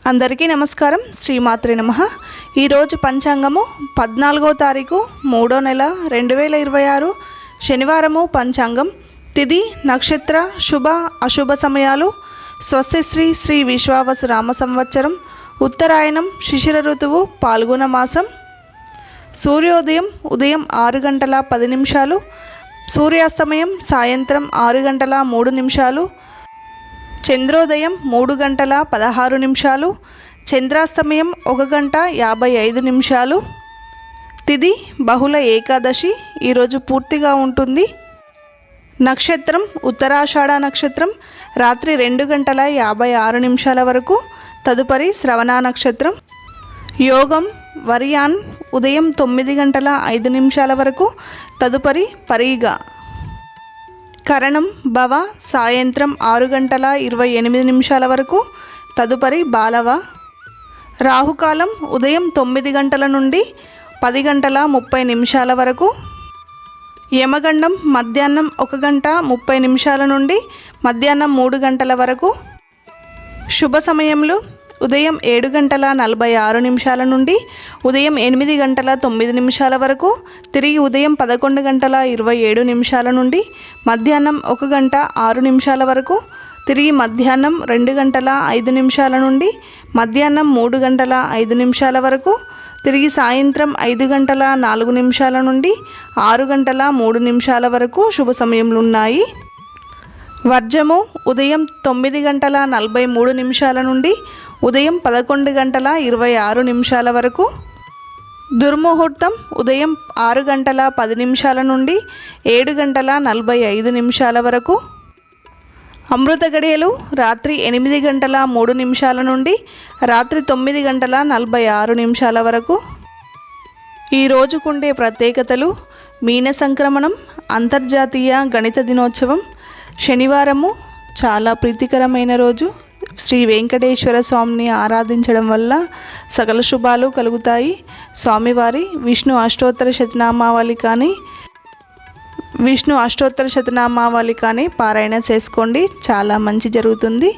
అందరికీ నమస్కారం. శ్రీమాత్రే నమః. ఈరోజు పంచాంగము 14వ తారీఖు 3వ నెల 2026 శనివారము. పంచాంగం తిథి నక్షత్ర శుభ అశుభ సమయాలు స్వస్తి శ్రీ విశ్వావసు రామ సంవత్సరం ఉత్తరాయణం శిశిర ఋతువు పాల్గొన మాసం. సూర్యోదయం ఉదయం 6 గంటల 10 నిమిషాలు, సూర్యాస్తమయం సాయంత్రం 6 గంటల 3 నిమిషాలు, చంద్రోదయం 3 గంటల 16 నిమిషాలు, చంద్రాస్తమయం 1 గంట 55 నిమిషాలు. తిథి బహుళ ఏకాదశి ఈరోజు పూర్తిగా ఉంటుంది. నక్షత్రం ఉత్తరాషాఢ నక్షత్రం రాత్రి 2 గంటల 56 నిమిషాల వరకు, తదుపరి శ్రవణ నక్షత్రం. యోగం వర్యాన్ ఉదయం 9 గంటల 5 నిమిషాల వరకు, తదుపరి పరీగా. కరణం భవ సాయంత్రం 6 గంటల 28 నిమిషాల వరకు, తదుపరి బాలవ. రాహుకాలం ఉదయం 9 గంటల నుండి 10 గంటల 30 నిమిషాల వరకు. యమగండం మధ్యాహ్నం 1 గంట 30 నిమిషాల నుండి మధ్యాహ్నం 3 గంటల వరకు. శుభ సమయములు ఉదయం 7 గంటల 46 నిమిషాల నుండి ఉదయం 8 గంటల 9 నిమిషాల వరకు, తిరిగి ఉదయం 11 గంటల 27 నిమిషాల నుండి మధ్యాహ్నం 1 గంట 6 నిమిషాల వరకు, తిరిగి మధ్యాహ్నం 2 గంటల 5 నిమిషాల నుండి మధ్యాహ్నం 3 గంటల 5 నిమిషాల వరకు, తిరిగి సాయంత్రం 5 గంటల 4 నిమిషాల నుండి 6 గంటల 3 నిమిషాల వరకు శుభ సమయములు ఉన్నాయి. వర్జము ఉదయం 9 గంటల 43 నిమిషాల నుండి ఉదయం 11 గంటల 26 నిమిషాల వరకు. దుర్ముహూర్తం ఉదయం 6 గంటల 10 నిమిషాల నుండి 7 గంటల 45 నిమిషాల వరకు. అమృత గడియలు రాత్రి 8 గంటల 3 నిమిషాల నుండి రాత్రి 9 గంటల 46 నిమిషాల వరకు. ఈ రోజుకుండే ప్రత్యేకతలు: మీన సంక్రమణం, అంతర్జాతీయ గణిత దినోత్సవం, శనివారము చాలా ప్రీతికరమైన రోజు. శ్రీ వెంకటేశ్వర స్వామిని ఆరాధించడం వల్ల సకల శుభాలు కలుగుతాయి. స్వామివారి విష్ణు అష్టోత్తర శతనామావళి కానీ పారాయణ చేసుకోండి, చాలా మంచి జరుగుతుంది.